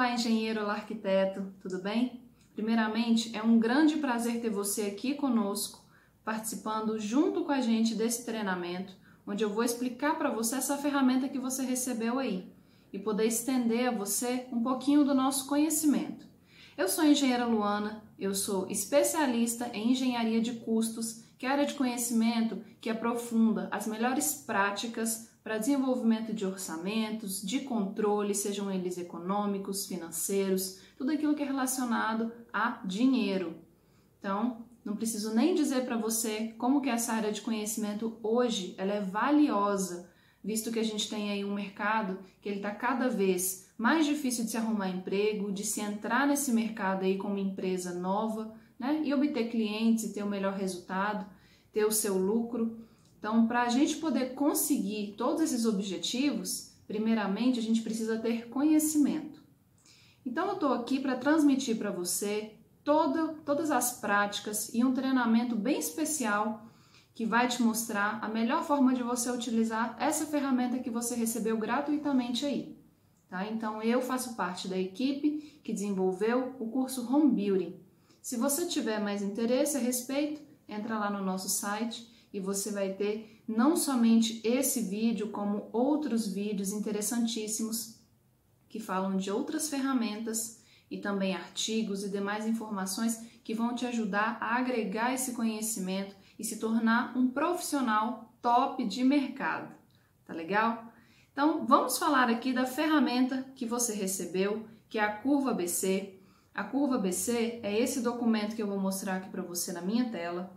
Olá, engenheiro, olá, arquiteto, tudo bem? Primeiramente, é um grande prazer ter você aqui conosco, participando junto com a gente desse treinamento, onde eu vou explicar para você essa ferramenta que você recebeu aí e poder estender a você um pouquinho do nosso conhecimento. Eu sou a engenheira Luana, eu sou especialista em engenharia de custos, que é a área de conhecimento que aprofunda as melhores práticas para desenvolvimento de orçamentos, de controle, sejam eles econômicos, financeiros, tudo aquilo que é relacionado a dinheiro. Então, não preciso nem dizer para você como que essa área de conhecimento hoje ela é valiosa, visto que a gente tem aí um mercado que ele está cada vez mais difícil de se arrumar emprego, de se entrar nesse mercado aí como empresa nova, né? E obter clientes e ter o melhor resultado, ter o seu lucro. Então, para a gente poder conseguir todos esses objetivos, primeiramente a gente precisa ter conhecimento. Então, eu estou aqui para transmitir para você todas as práticas e um treinamento bem especial que vai te mostrar a melhor forma de você utilizar essa ferramenta que você recebeu gratuitamente aí. Tá? Então, eu faço parte da equipe que desenvolveu o curso Home Building. Se você tiver mais interesse a respeito, entra lá no nosso site e você vai ter não somente esse vídeo, como outros vídeos interessantíssimos que falam de outras ferramentas e também artigos e demais informações que vão te ajudar a agregar esse conhecimento e se tornar um profissional top de mercado. Tá legal? Então, vamos falar aqui da ferramenta que você recebeu, que é a Curva ABC. A Curva ABC é esse documento que eu vou mostrar aqui para você na minha tela,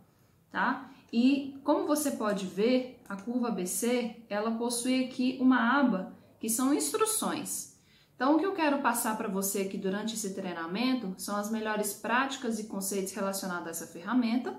tá? E como você pode ver, a Curva ABC, ela possui aqui uma aba que são instruções. Então, o que eu quero passar para você aqui durante esse treinamento são as melhores práticas e conceitos relacionados a essa ferramenta,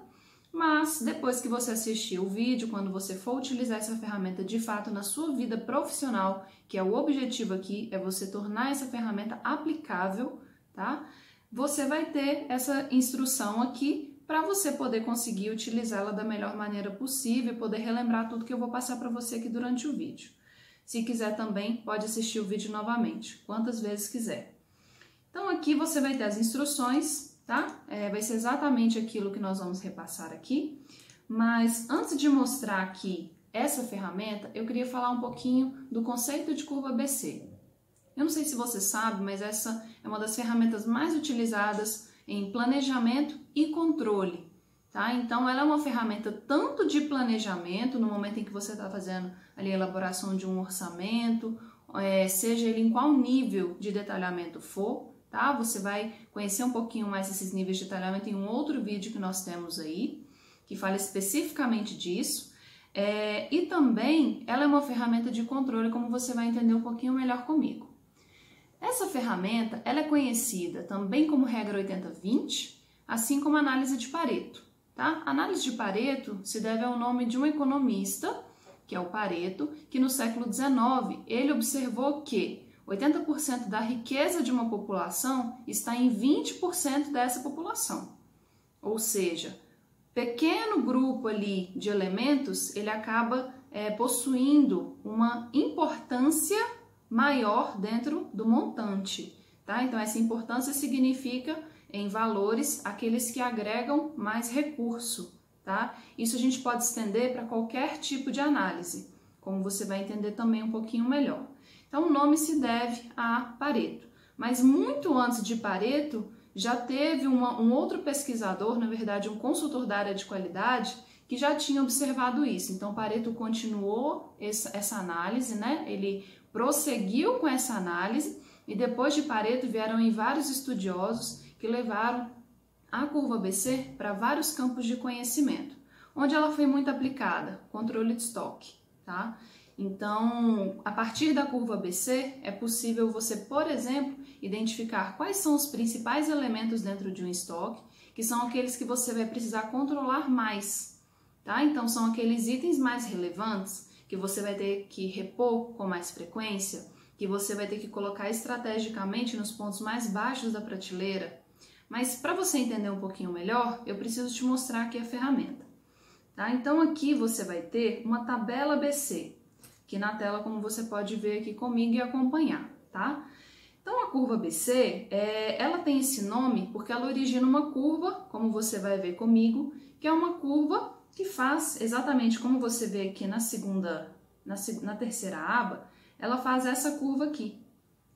mas depois que você assistir o vídeo, quando você for utilizar essa ferramenta de fato na sua vida profissional, que é o objetivo aqui, é você tornar essa ferramenta aplicável, tá? Você vai ter essa instrução aqui para você poder conseguir utilizá-la da melhor maneira possível e poder relembrar tudo que eu vou passar para você aqui durante o vídeo. Se quiser também, pode assistir o vídeo novamente, quantas vezes quiser. Então aqui você vai ter as instruções, tá? Vai ser exatamente aquilo que nós vamos repassar aqui. Mas antes de mostrar aqui essa ferramenta, eu queria falar um pouquinho do conceito de curva ABC. Eu não sei se você sabe, mas essa é uma das ferramentas mais utilizadas em planejamento e controle, tá? Então, ela é uma ferramenta tanto de planejamento, no momento em que você está fazendo ali a elaboração de um orçamento, seja ele em qual nível de detalhamento for, tá? Você vai conhecer um pouquinho mais esses níveis de detalhamento em um outro vídeo que nós temos aí, que fala especificamente disso. E também, ela é uma ferramenta de controle, como você vai entender um pouquinho melhor comigo. Essa ferramenta ela é conhecida também como regra 80-20, assim como análise de Pareto. Tá? A análise de Pareto se deve ao nome de um economista, que é o Pareto, que no século XIX ele observou que 80% da riqueza de uma população está em 20% dessa população. Ou seja, pequeno grupo ali de elementos ele acaba possuindo uma importância maior dentro do montante, tá? Então, essa importância significa, em valores, aqueles que agregam mais recurso, tá? Isso a gente pode estender para qualquer tipo de análise, como você vai entender também um pouquinho melhor. Então, o nome se deve a Pareto, mas muito antes de Pareto, já teve um outro pesquisador, na verdade, um consultor da área de qualidade, que já tinha observado isso. Então, Pareto continuou essa análise, né? Ele prosseguiu com essa análise e depois de Pareto vieram aí vários estudiosos que levaram a curva ABC para vários campos de conhecimento, onde ela foi muito aplicada, controle de estoque, tá? Então, a partir da curva ABC é possível você, por exemplo, identificar quais são os principais elementos dentro de um estoque, que são aqueles que você vai precisar controlar mais, tá? Então, são aqueles itens mais relevantes que você vai ter que repor com mais frequência, que você vai ter que colocar estrategicamente nos pontos mais baixos da prateleira. Mas para você entender um pouquinho melhor, eu preciso te mostrar aqui a ferramenta. Tá? Então aqui você vai ter uma tabela ABC, que na tela como você pode ver aqui comigo e acompanhar. Tá? Então a curva ABC, ela tem esse nome porque ela origina uma curva, como você vai ver comigo, que é uma curva que faz exatamente como você vê aqui na terceira aba, ela faz essa curva aqui,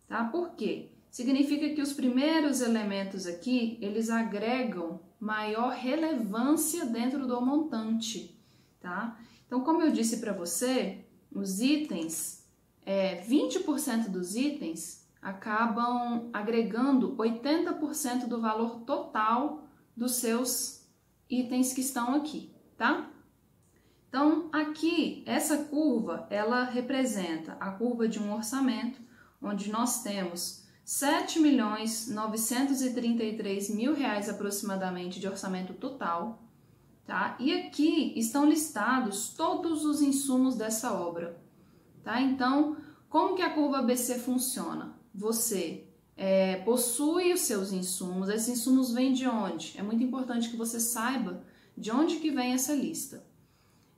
tá? Por quê? Significa que os primeiros elementos aqui, eles agregam maior relevância dentro do montante, tá? Então, como eu disse para você, os itens, 20% dos itens acabam agregando 80% do valor total dos seus itens que estão aqui, tá? Então, aqui, essa curva, ela representa a curva de um orçamento, onde nós temos R$7.933.000 aproximadamente de orçamento total, tá? E aqui estão listados todos os insumos dessa obra, tá? Então, como que a curva ABC funciona? Você possui os seus insumos, esses insumos vêm de onde? É muito importante que você saiba de onde que vem essa lista.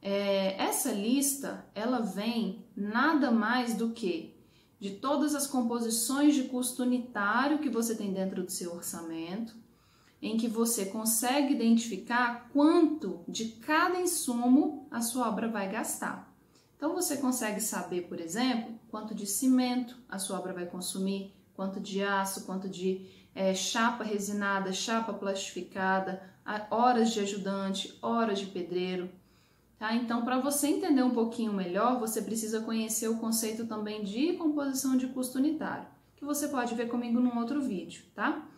Essa lista, ela vem nada mais do que de todas as composições de custo unitário que você tem dentro do seu orçamento, em que você consegue identificar quanto de cada insumo a sua obra vai gastar. Então, você consegue saber, por exemplo, quanto de cimento a sua obra vai consumir, quanto de aço, quanto de chapa resinada, chapa plastificada, horas de ajudante, horas de pedreiro. Tá? Então, para você entender um pouquinho melhor, você precisa conhecer o conceito também de composição de custo unitário, que você pode ver comigo num outro vídeo, tá?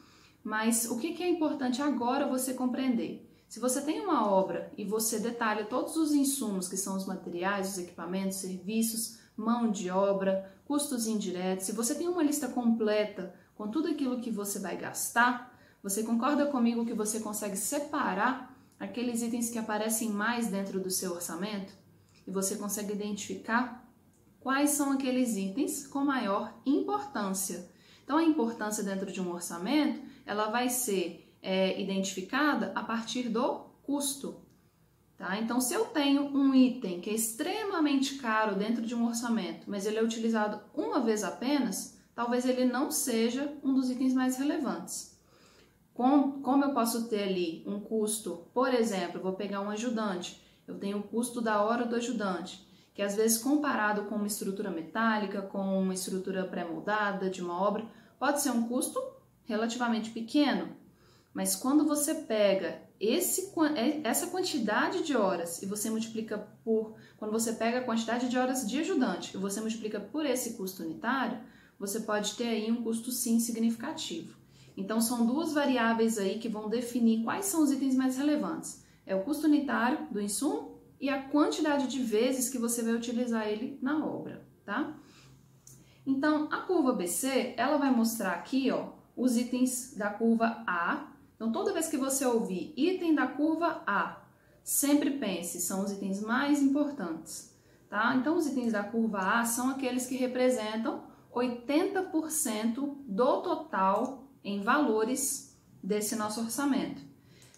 Mas o que é importante agora você compreender? Se você tem uma obra e você detalha todos os insumos, que são os materiais, os equipamentos, serviços, mão de obra, custos indiretos, se você tem uma lista completa com tudo aquilo que você vai gastar, você concorda comigo que você consegue separar aqueles itens que aparecem mais dentro do seu orçamento e você consegue identificar quais são aqueles itens com maior importância. Então, a importância dentro de um orçamento, ela vai ser identificada a partir do custo. Tá? Então, se eu tenho um item que é extremamente caro dentro de um orçamento, mas ele é utilizado uma vez apenas, talvez ele não seja um dos itens mais relevantes. Como eu posso ter ali um custo, por exemplo, eu vou pegar um ajudante, eu tenho o custo da hora do ajudante, que às vezes comparado com uma estrutura metálica, com uma estrutura pré-moldada de uma obra, pode ser um custo relativamente pequeno, mas quando você pega essa quantidade de horas e você multiplica quando você pega a quantidade de horas de ajudante e você multiplica por esse custo unitário, você pode ter aí um custo sim significativo. Então, são duas variáveis aí que vão definir quais são os itens mais relevantes. É o custo unitário do insumo e a quantidade de vezes que você vai utilizar ele na obra, tá? Então, a curva ABC, ela vai mostrar aqui, ó, os itens da curva A. Então, toda vez que você ouvir item da curva A, sempre pense, são os itens mais importantes, tá? Então, os itens da curva A são aqueles que representam 80% do total em valores desse nosso orçamento.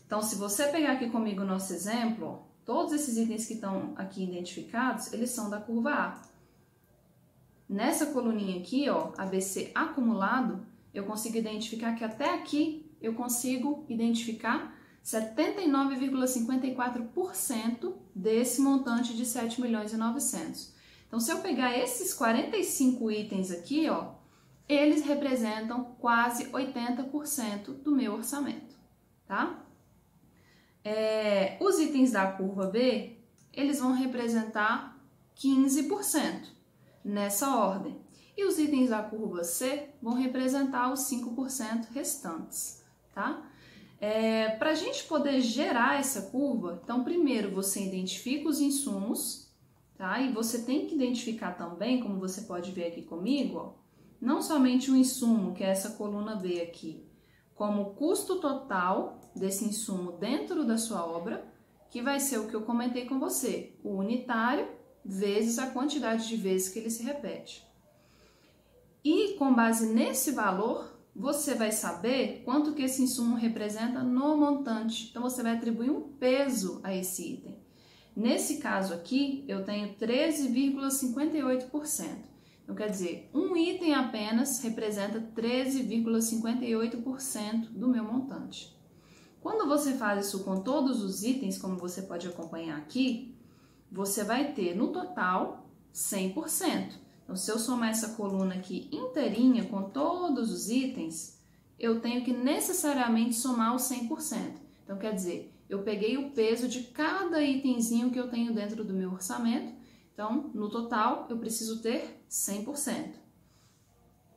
Então, se você pegar aqui comigo o nosso exemplo, ó, todos esses itens que estão aqui identificados, eles são da curva A. Nessa coluninha aqui, ó, ABC acumulado, eu consigo identificar que até aqui eu consigo identificar 79,54% desse montante de 7.900.000. Então, se eu pegar esses 45 itens aqui, ó, eles representam quase 80% do meu orçamento, tá? Os itens da curva B, eles vão representar 15% nessa ordem. E os itens da curva C vão representar os 5% restantes, tá? Para a gente poder gerar essa curva, então primeiro você identifica os insumos, tá? E você tem que identificar também, como você pode ver aqui comigo, ó, não somente o insumo, que é essa coluna B aqui, como o custo total desse insumo dentro da sua obra, que vai ser o que eu comentei com você, o unitário vezes a quantidade de vezes que ele se repete. E com base nesse valor, você vai saber quanto que esse insumo representa no montante. Então, você vai atribuir um peso a esse item. Nesse caso aqui, eu tenho 13,58%. Então, quer dizer, um item apenas representa 13,58% do meu montante. Quando você faz isso com todos os itens, como você pode acompanhar aqui, você vai ter no total 100%. Então, se eu somar essa coluna aqui inteirinha com todos os itens, eu tenho que necessariamente somar os 100%. Então, quer dizer, eu peguei o peso de cada itemzinho que eu tenho dentro do meu orçamento. Então, no total, eu preciso ter 100%.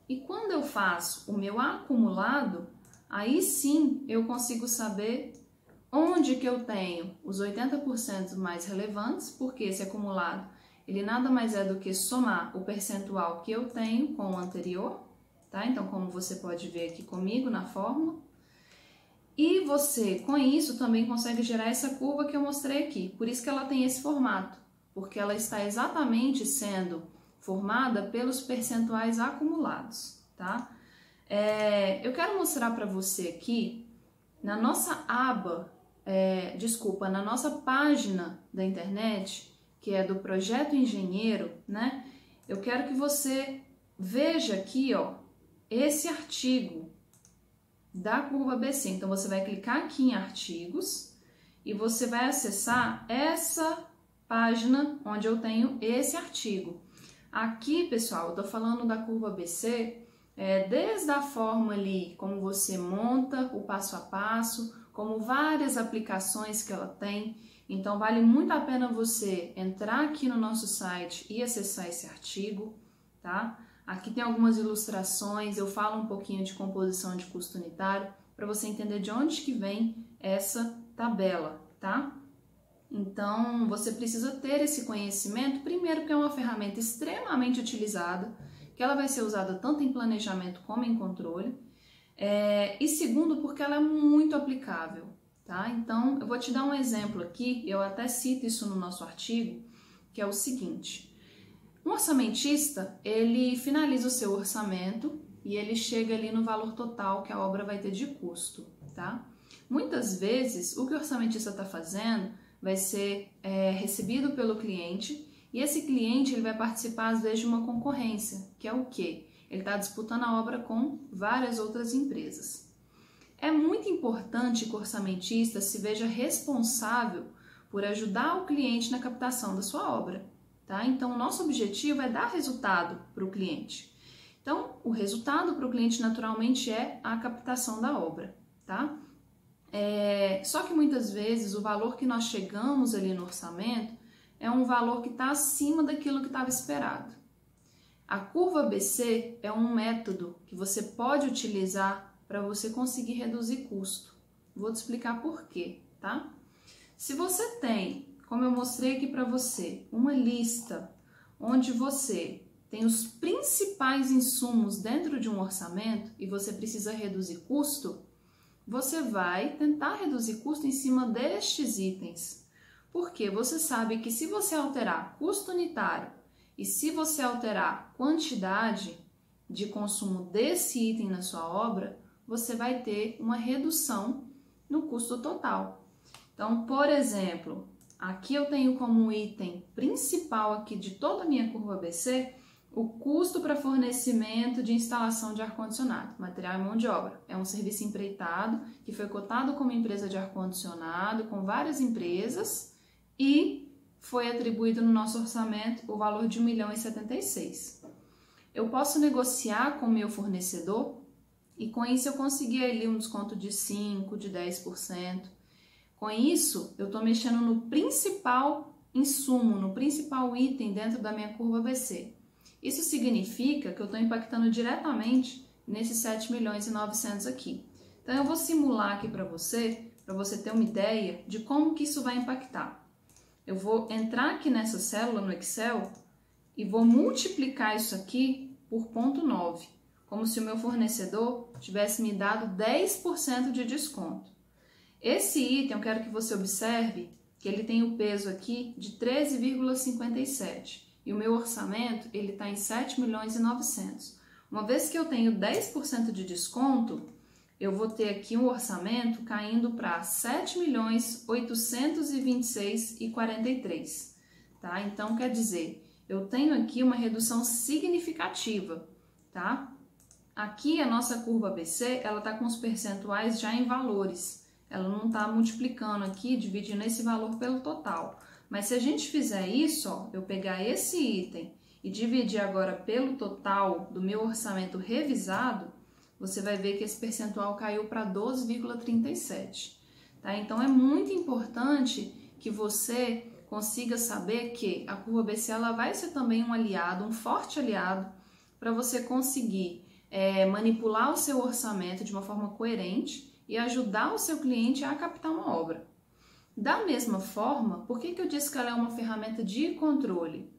E quando eu faço o meu acumulado, aí sim eu consigo saber onde que eu tenho os 80% mais relevantes, porque esse acumulado, ele nada mais é do que somar o percentual que eu tenho com o anterior, tá? Então, como você pode ver aqui comigo na fórmula. E você, com isso, também consegue gerar essa curva que eu mostrei aqui. Por isso que ela tem esse formato, porque ela está exatamente sendo formada pelos percentuais acumulados, tá? Eu quero mostrar para você aqui, na nossa aba, na nossa página da internet, que é do Projeto Engenheiro, né? Eu quero que você veja aqui, ó, esse artigo da curva ABC. Então, você vai clicar aqui em artigos e você vai acessar essa página onde eu tenho esse artigo. Aqui, pessoal, eu tô falando da curva ABC, desde a forma ali, como você monta o passo a passo, como várias aplicações que ela tem. Então, vale muito a pena você entrar aqui no nosso site e acessar esse artigo, tá? Aqui tem algumas ilustrações, eu falo um pouquinho de composição de custo unitário, para você entender de onde que vem essa tabela, tá? Então, você precisa ter esse conhecimento, primeiro porque é uma ferramenta extremamente utilizada, que ela vai ser usada tanto em planejamento como em controle, e segundo porque ela é muito aplicável, tá? Então, eu vou te dar um exemplo aqui, eu até cito isso no nosso artigo, que é o seguinte: um orçamentista, ele finaliza o seu orçamento e ele chega ali no valor total que a obra vai ter de custo, tá? Muitas vezes, o que o orçamentista está fazendo vai ser recebido pelo cliente e esse cliente ele vai participar, às vezes, de uma concorrência, que é o quê? Ele está disputando a obra com várias outras empresas. É muito importante que o orçamentista se veja responsável por ajudar o cliente na captação da sua obra. Tá? Então, o nosso objetivo é dar resultado para o cliente. Então, o resultado para o cliente naturalmente é a captação da obra. Tá? Só que muitas vezes o valor que nós chegamos ali no orçamento é um valor que está acima daquilo que estava esperado. A curva ABC é um método que você pode utilizar para você conseguir reduzir custo. Vou te explicar por quê, tá? Se você tem, como eu mostrei aqui para você, uma lista onde você tem os principais insumos dentro de um orçamento e você precisa reduzir custo, você vai tentar reduzir custo em cima destes itens. Porque você sabe que se você alterar custo unitário e se você alterar quantidade de consumo desse item na sua obra, você vai ter uma redução no custo total. Então, por exemplo, aqui eu tenho como item principal aqui de toda a minha curva ABC o custo para fornecimento de instalação de ar-condicionado, material e mão de obra. É um serviço empreitado que foi cotado como empresa de ar-condicionado com várias empresas e foi atribuído no nosso orçamento o valor de R$ 1.076.000. Eu posso negociar com o meu fornecedor e com isso eu consegui ali um desconto de 5%, de 10%. Com isso, eu estou mexendo no principal insumo, no principal item dentro da minha curva ABC. Isso significa que eu estou impactando diretamente nesses 7.900.000 aqui. Então, eu vou simular aqui para você ter uma ideia de como que isso vai impactar. Eu vou entrar aqui nessa célula no Excel e vou multiplicar isso aqui por 0,9, como se o meu fornecedor tivesse me dado 10% de desconto. Esse item, eu quero que você observe que ele tem o peso aqui de 13,57 e o meu orçamento ele está em 7.900.000. Uma vez que eu tenho 10% de desconto, eu vou ter aqui um orçamento caindo para 7.826.043, tá? Então, quer dizer, eu tenho aqui uma redução significativa, tá? Aqui a nossa curva ABC, ela tá com os percentuais já em valores. Ela não tá multiplicando aqui, dividindo esse valor pelo total. Mas se a gente fizer isso, ó, eu pegar esse item e dividir agora pelo total do meu orçamento revisado, você vai ver que esse percentual caiu para 12,37. Tá? Então é muito importante que você consiga saber que a curva ABC ela vai ser também um aliado, um forte aliado, para você conseguir manipular o seu orçamento de uma forma coerente e ajudar o seu cliente a captar uma obra. Da mesma forma, por que eu disse que ela é uma ferramenta de controle?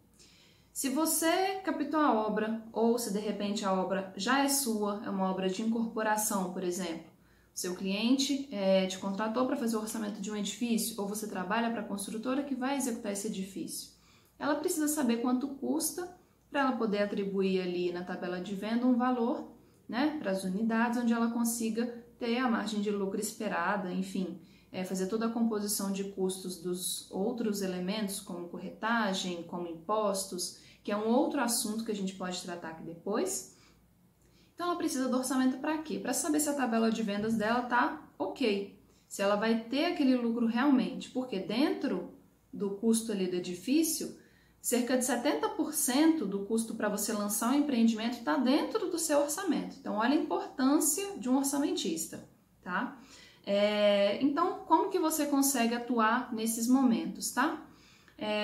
Se você captou a obra, ou se de repente a obra já é sua, é uma obra de incorporação, por exemplo, seu cliente te contratou para fazer o orçamento de um edifício, ou você trabalha para a construtora que vai executar esse edifício, ela precisa saber quanto custa para ela poder atribuir ali na tabela de venda um valor, né, para as unidades, onde ela consiga ter a margem de lucro esperada, enfim, fazer toda a composição de custos dos outros elementos, como corretagem, como impostos, que é um outro assunto que a gente pode tratar aqui depois. Então, ela precisa do orçamento para quê? Para saber se a tabela de vendas dela tá ok, se ela vai ter aquele lucro realmente, porque dentro do custo ali do edifício, cerca de 70% do custo para você lançar um empreendimento está dentro do seu orçamento. Então, olha a importância de um orçamentista, tá? Então, como que você consegue atuar nesses momentos, tá?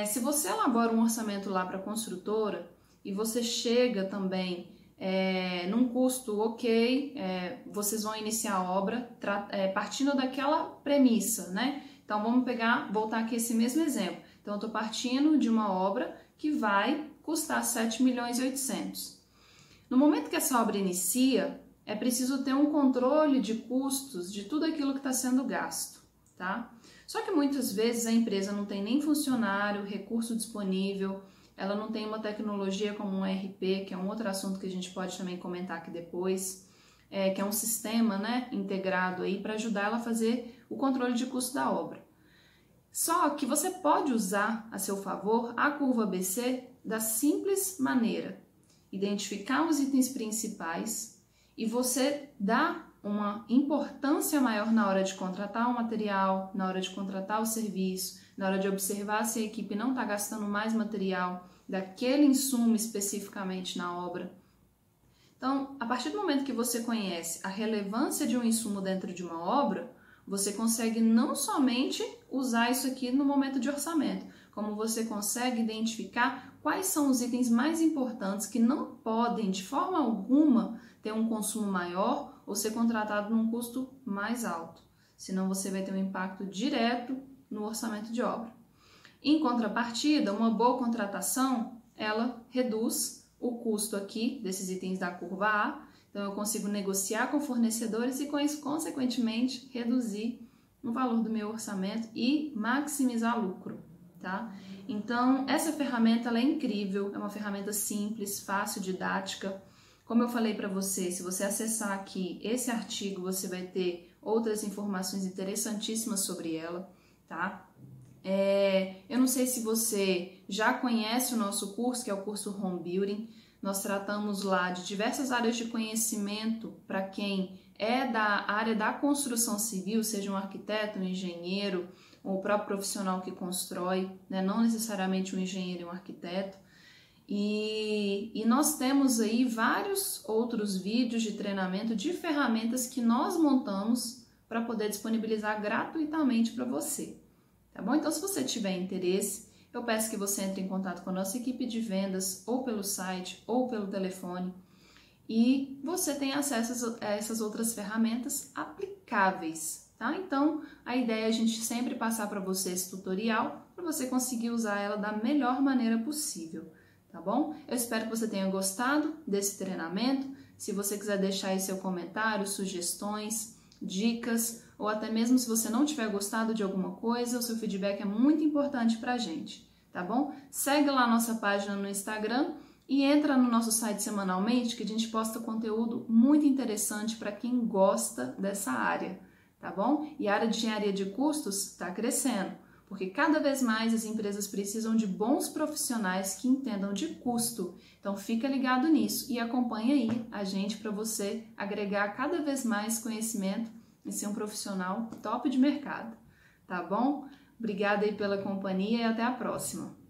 Se você elabora um orçamento lá para a construtora e você chega também num custo ok, vocês vão iniciar a obra partindo daquela premissa, né? Então, vamos voltar aqui esse mesmo exemplo. Então, eu estou partindo de uma obra que vai custar 7.800.000. No momento que essa obra inicia, é preciso ter um controle de custos de tudo aquilo que está sendo gasto, tá? Só que muitas vezes a empresa não tem nem funcionário, recurso disponível, ela não tem uma tecnologia como um ERP, que é um outro assunto que a gente pode também comentar aqui depois, que é um sistema, né, integrado aí para ajudar ela a fazer o controle de custo da obra. Só que você pode usar a seu favor a curva ABC da simples maneira, identificar os itens principais e você dá uma importância maior na hora de contratar o material, na hora de contratar o serviço, na hora de observar se a equipe não está gastando mais material daquele insumo especificamente na obra. Então, a partir do momento que você conhece a relevância de um insumo dentro de uma obra, você consegue não somente usar isso aqui no momento de orçamento, como você consegue identificar quais são os itens mais importantes que não podem, de forma alguma, ter um consumo maior ou ser contratado num custo mais alto. Senão você vai ter um impacto direto no orçamento de obra. Em contrapartida, uma boa contratação, ela reduz o custo aqui desses itens da curva A. Então, eu consigo negociar com fornecedores e, com isso, consequentemente, reduzir o valor do meu orçamento e maximizar lucro, tá? Então, essa ferramenta ela é incrível, é uma ferramenta simples, fácil, didática. Como eu falei para você, se você acessar aqui esse artigo, você vai ter outras informações interessantíssimas sobre ela, tá? Eu não sei se você já conhece o nosso curso, que é o curso Home Building. Nós tratamos lá de diversas áreas de conhecimento para quem é da área da construção civil, seja um arquiteto, um engenheiro, ou o próprio profissional que constrói, né? Não necessariamente um engenheiro e um arquiteto. E nós temos aí vários outros vídeos de treinamento de ferramentas que nós montamos para poder disponibilizar gratuitamente para você, tá bom? Então, se você tiver interesse, eu peço que você entre em contato com a nossa equipe de vendas, ou pelo site, ou pelo telefone, e você tem acesso a essas outras ferramentas aplicáveis, tá? Então, a ideia é a gente sempre passar para você esse tutorial, para você conseguir usar ela da melhor maneira possível, tá bom? Eu espero que você tenha gostado desse treinamento. Se você quiser deixar aí seu comentário, sugestões, dicas, ou até mesmo se você não tiver gostado de alguma coisa, o seu feedback é muito importante pra gente, tá bom? Segue lá a nossa página no Instagram e entra no nosso site semanalmente, que a gente posta conteúdo muito interessante para quem gosta dessa área, tá bom? E a área de engenharia de custos está crescendo. porque cada vez mais as empresas precisam de bons profissionais que entendam de custo. Então fica ligado nisso e acompanha aí a gente para você agregar cada vez mais conhecimento e ser um profissional top de mercado, tá bom? Obrigada aí pela companhia e até a próxima!